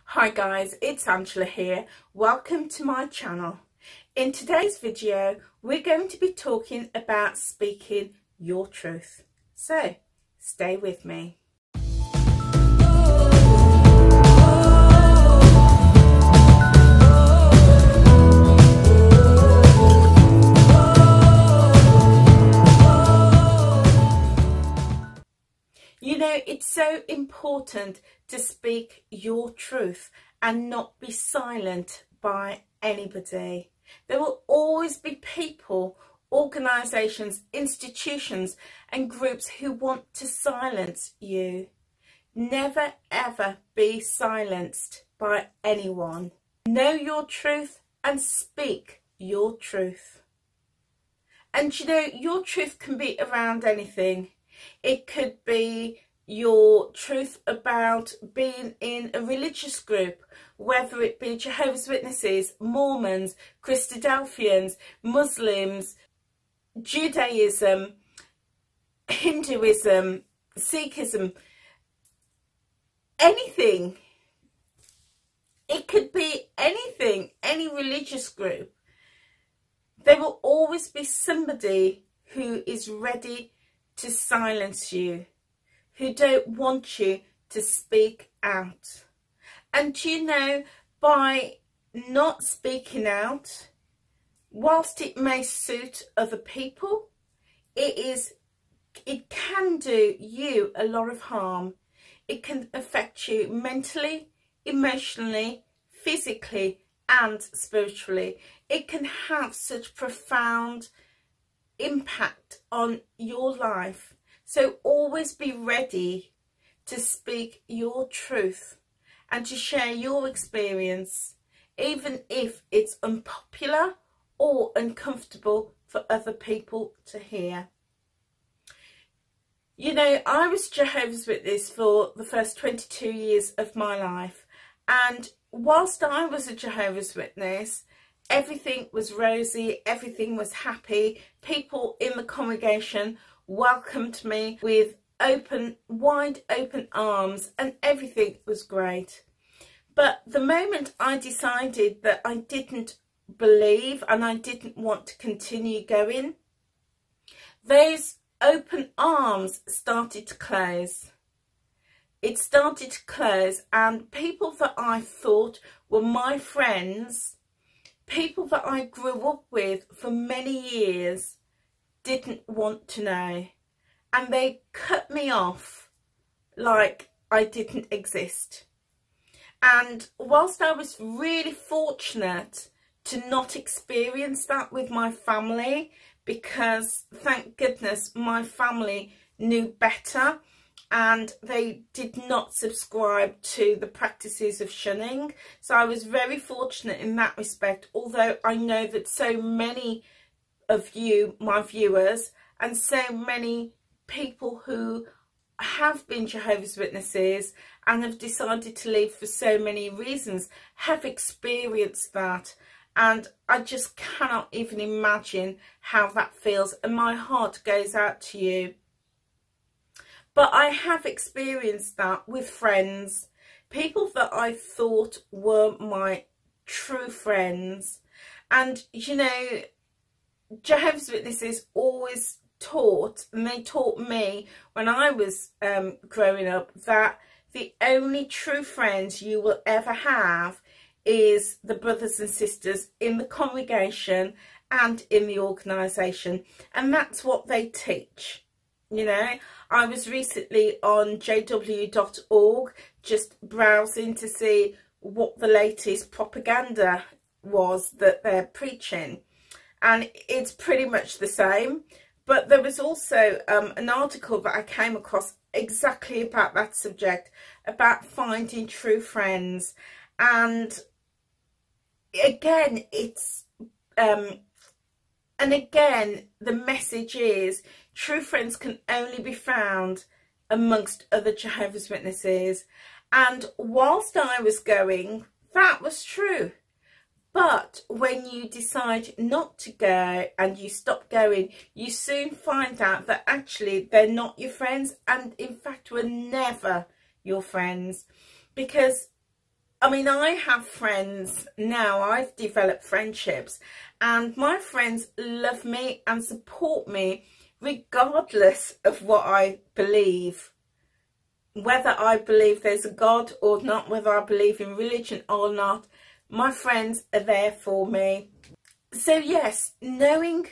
Hi guys, it's Angela here. Welcome to my channel. In today's video, we're going to be talking about speaking your truth. So, stay with me. You know, it's so important to speak your truth and not be silent by anybody. There will always be people, organisations, institutions and groups who want to silence you. Never ever be silenced by anyone. Know your truth and speak your truth. And you know, your truth can be around anything. It could be your truth about being in a religious group, whether it be Jehovah's Witnesses, Mormons, Christadelphians, Muslims, Judaism, Hinduism, Sikhism, anything. It could be anything, any religious group. There will always be somebody who is ready to silence you, who don't want you to speak out. And you know, by not speaking out, whilst it may suit other people, it can do you a lot of harm. It can affect you mentally, emotionally, physically and spiritually. It can have such profound impact on your life. So always be ready to speak your truth and to share your experience, even if it's unpopular or uncomfortable for other people to hear. You know, I was Jehovah's Witness for the first 22 years of my life, and whilst I was a Jehovah's Witness, everything was rosy, everything was happy. People in the congregation welcomed me with wide open arms, and everything was great. But the moment I decided that I didn't believe and I didn't want to continue going, those open arms started to close. It started to close, and people that I thought were my friends, people that I grew up with for many years, didn't want to know, and they cut me off like I didn't exist. And whilst I was really fortunate to not experience that with my family, because thank goodness my family knew better and they did not subscribe to the practices of shunning. So I was very fortunate in that respect, although I know that so many of you, my viewers, and so many people who have been Jehovah's Witnesses and have decided to leave for so many reasons have experienced that. And I just cannot even imagine how that feels, and my heart goes out to you. But I have experienced that with friends, people that I thought were my true friends. And you know, Jehovah's Witnesses always taught, and they taught me when I was growing up, that the only true friends you will ever have is the brothers and sisters in the congregation and in the organisation. And that's what they teach. You know, I was recently on jw.org just browsing to see what the latest propaganda was that they're preaching. And it's pretty much the same. But there was also an article that I came across exactly about that subject, about finding true friends. And again, the message is true friends can only be found amongst other Jehovah's Witnesses. And whilst I was going, that was true. But when you decide not to go and you stop going, you soon find out that actually they're not your friends, and in fact were never your friends, because I mean, I have friends now, I've developed friendships, and my friends love me and support me regardless of what I believe. Whether I believe there's a God or not, whether I believe in religion or not, my friends are there for me. So yes, knowing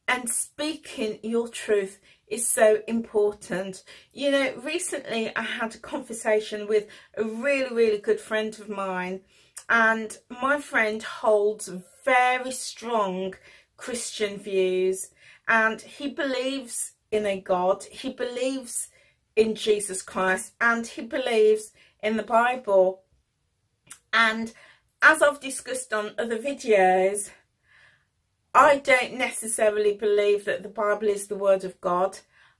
and speaking your truth is so important. You know, recently I had a conversation with a really good friend of mine, and my friend holds very strong Christian views, and he believes in a God, he believes in Jesus Christ, and he believes in the Bible. And as I've discussed on other videos, I don't necessarily believe that the Bible is the word of God.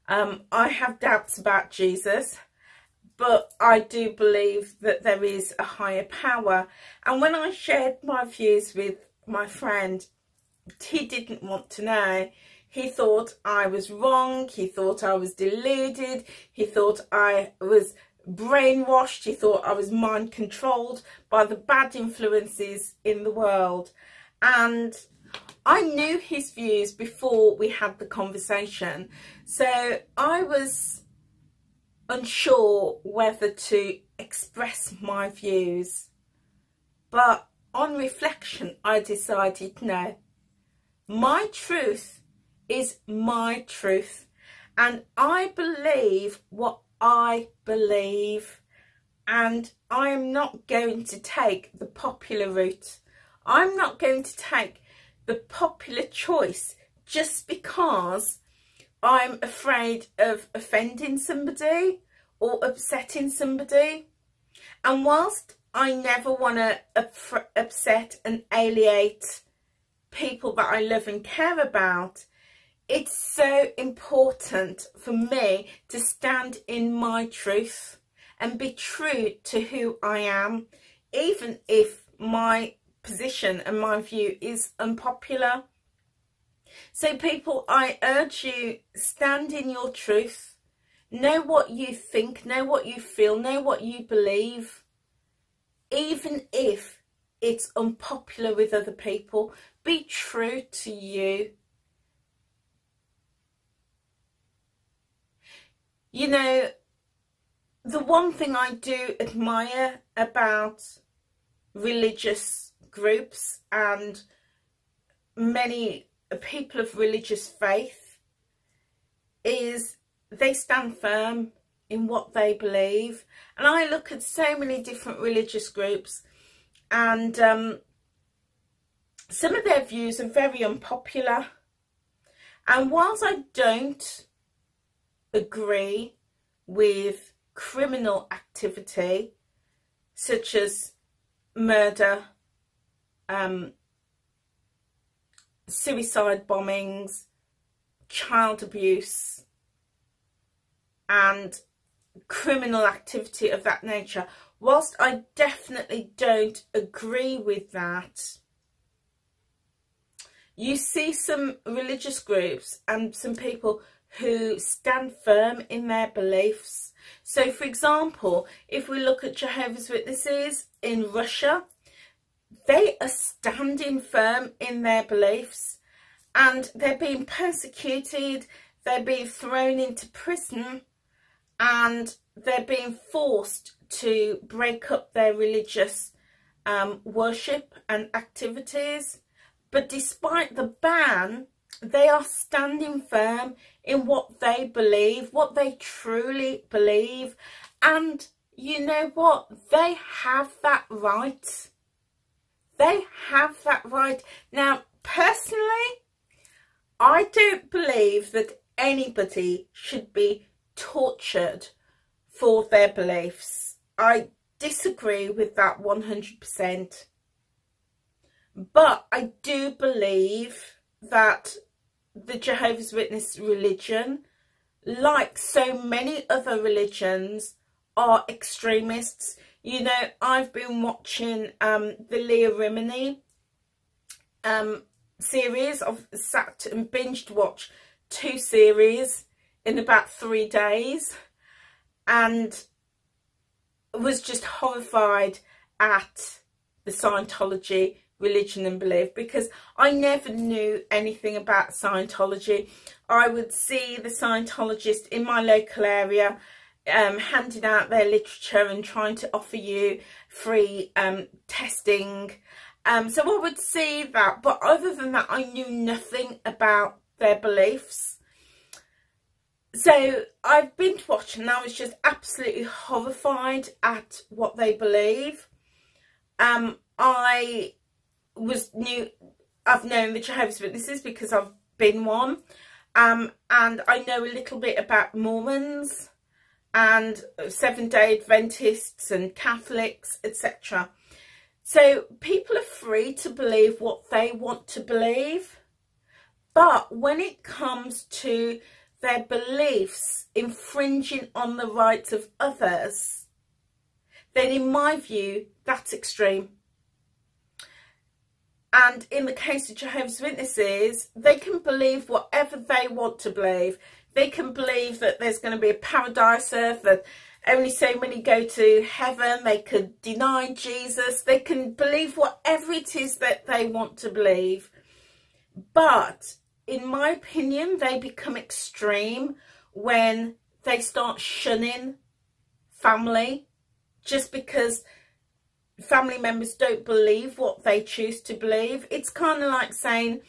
I have doubts about Jesus, but I do believe that there is a higher power. And when I shared my views with my friend, he didn't want to know. He thought I was wrong. He thought I was deluded. He thought I was brainwashed. He thought I was mind controlled by the bad influences in the world. And I knew his views before we had the conversation, so I was unsure whether to express my views. But on reflection, I decided no. My truth is my truth, and I believe what I believe, and I am not going to take the popular route. I'm not going to take the popular choice just because I'm afraid of offending somebody or upsetting somebody. And whilst I never want to upset and alienate people that I love and care about, it's so important for me to stand in my truth and be true to who I am, even if my position and my view is unpopular. So people, I urge you, stand in your truth. Know what you think, know what you feel, know what you believe, even if it's unpopular with other people. Be true to you. You know, the one thing I do admire about religious groups and many people of religious faith is they stand firm in what they believe. And I look at so many different religious groups, and some of their views are very unpopular. And whilst I don't agree with criminal activity such as murder, suicide bombings, child abuse and criminal activity of that nature, whilst I definitely don't agree with that, you see some religious groups and some people who stand firm in their beliefs. So for example, if we look at Jehovah's Witnesses in Russia, they are standing firm in their beliefs, and they're being persecuted, they're being thrown into prison, and they're being forced to break up their religious worship and activities. But despite the ban, they are standing firm in what they believe, what they truly believe. And you know what? They have that right. They have that right. Now, personally, I don't believe that anybody should be tortured for their beliefs. I disagree with that 100%. But I do believe that the Jehovah's Witness religion, like so many other religions, are extremists. You know, I've been watching the Leah Remini series. I've sat and binged watched 2 series in about 3 days, and was just horrified at the Scientology religion and belief, because I never knew anything about Scientology. I would see the Scientologist in my local area handing out their literature and trying to offer you free testing. So I would see that, but other than that, I knew nothing about their beliefs. So I've binge watched and I was just absolutely horrified at what they believe. I've known the Jehovah's Witnesses because I've been one, and I know a little bit about Mormons and Seventh-day Adventists and Catholics, etc. So people are free to believe what they want to believe, but when it comes to their beliefs infringing on the rights of others, then in my view, that's extreme. And in the case of Jehovah's Witnesses, they can believe whatever they want to believe. They can believe that there's going to be a paradise earth, that only so many go to heaven. They could deny Jesus. They can believe whatever it is that they want to believe. But in my opinion, they become extreme when they start shunning family just because family members don't believe what they choose to believe. It's kind of like saying,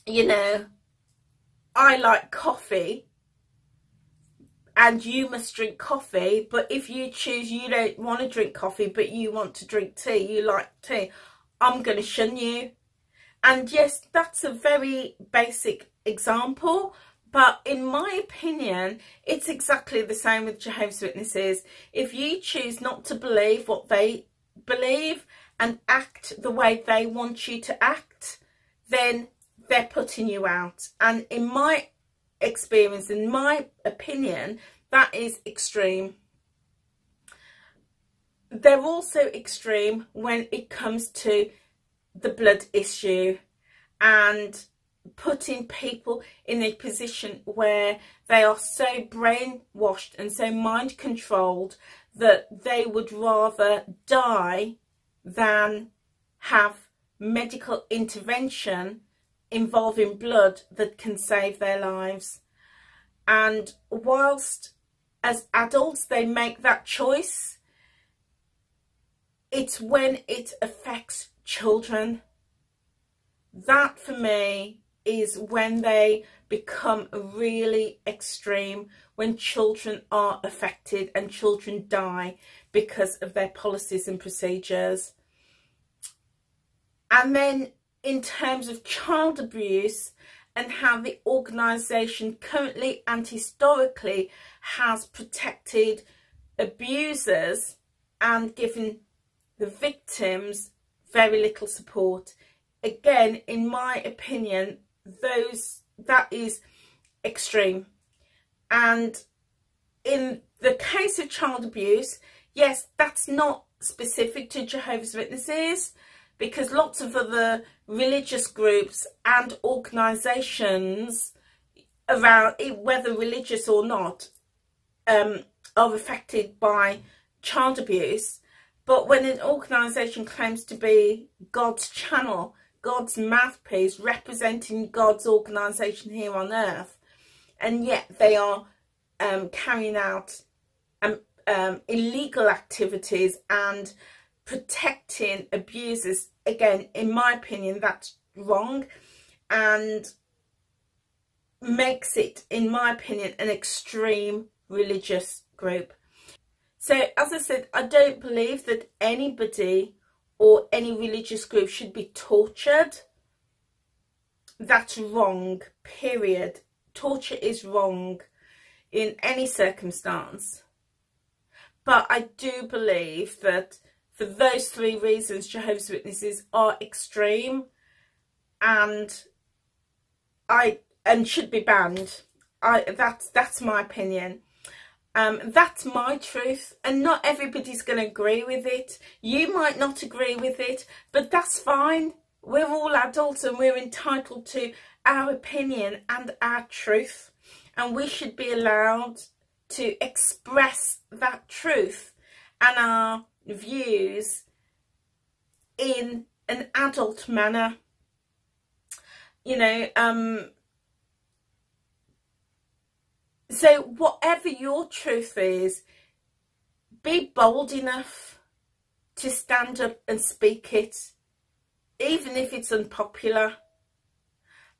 you know, I like coffee and you must drink coffee, but if you choose you don't want to drink coffee but you want to drink tea, you like tea, I'm going to shun you. And yes, that's a very basic example, but in my opinion, it's exactly the same with Jehovah's Witnesses. If you choose not to believe what they believe and act the way they want you to act, then they're putting you out. And in my experience, in my opinion, that is extreme. They're also extreme when it comes to the blood issue and putting people in a position where they are so brainwashed and so mind controlled that they would rather die than have medical intervention involving blood that can save their lives. And whilst as adults they make that choice, it's when it affects children that for me is when they become really extreme, when children are affected and children die because of their policies and procedures. And then in terms of child abuse and how the organisation currently and historically has protected abusers and given the victims very little support. Again, in my opinion, that is extreme. And in the case of child abuse, yes, that's not specific to Jehovah's Witnesses, because lots of other religious groups and organisations around, whether religious or not, are affected by child abuse. But when an organisation claims to be God's channel, God's mouthpiece, representing God's organisation here on earth, and yet they are carrying out illegal activities and protecting abusers, again, in my opinion, that's wrong and makes it, in my opinion, an extreme religious group. So, as I said, I don't believe that anybody or any religious group should be tortured. That's wrong, period. Torture is wrong in any circumstance. But I do believe that for those three reasons, Jehovah's Witnesses are extreme and should be banned. That's my opinion. That's my truth, and not everybody's going to agree with it. You might not agree with it, but that's fine. We're all adults and we're entitled to our opinion and our truth, and we should be allowed to express that truth and our views in an adult manner. You know, so whatever your truth is, be bold enough to stand up and speak it, even if it's unpopular.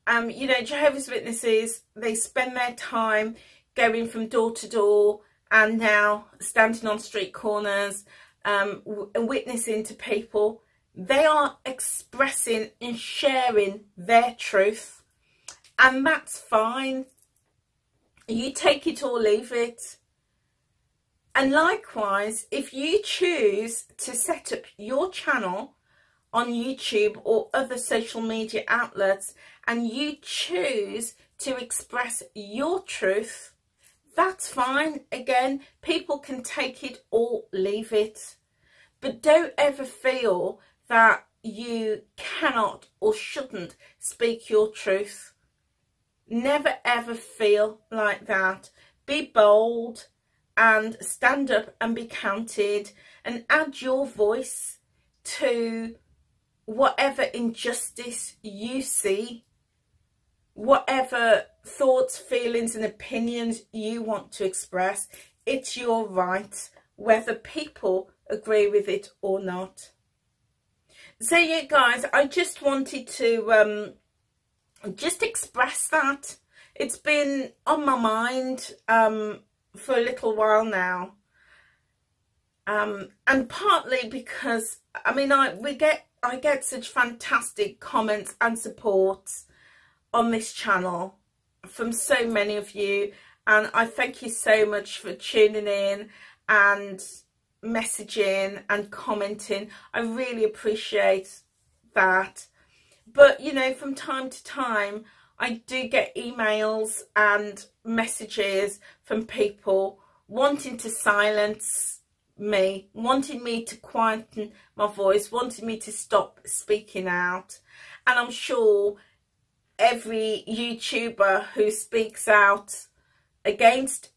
You know, Jehovah's Witnesses, they spend their time going from door to door and now standing on street corners and witnessing to people. They are expressing and sharing their truth, and that's fine. You take it or leave it. And likewise, if you choose to set up your channel on YouTube or other social media outlets and you choose to express your truth, that's fine. Again, people can take it or leave it. But don't ever feel that you cannot or shouldn't speak your truth. Never ever feel like that. Be bold and stand up and be counted, and add your voice to whatever injustice you see, whatever thoughts, feelings and opinions you want to express. It's your right, whether people agree with it or not. So yeah, guys, I just wanted to just express that. It's been on my mind for a little while now, and partly because I mean I get such fantastic comments and support on this channel from so many of you, and I thank you so much for tuning in and messaging and commenting. I really appreciate that. But you know, from time to time I do get emails and messages from people wanting to silence me, wanting me to quieten my voice, wanting me to stop speaking out. And I'm sure every YouTuber who speaks out against,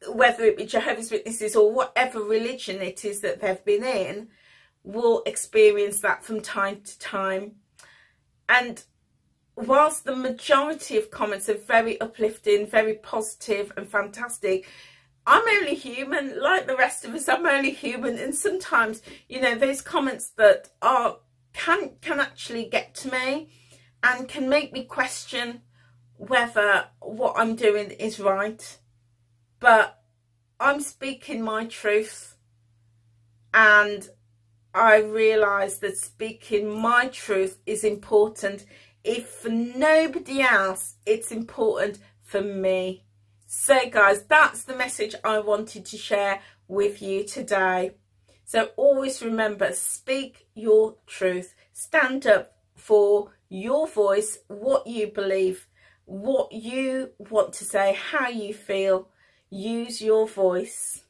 whether it be Jehovah's Witnesses or whatever religion it is that they've been in, will experience that from time to time. And whilst the majority of comments are very uplifting, very positive and fantastic, I'm only human, like the rest of us. I'm only human, and sometimes, you know, those comments that can actually get to me and can make me question whether what I'm doing is right. But I'm speaking my truth, and I realise that speaking my truth is important. If for nobody else, it's important for me. So guys, that's the message I wanted to share with you today. So always remember, speak your truth. Stand up for your voice, what you believe, what you want to say, how you feel. Use your voice.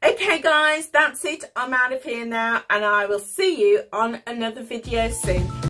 Okay guys, that's it. I'm out of here now, and I will see you on another video soon.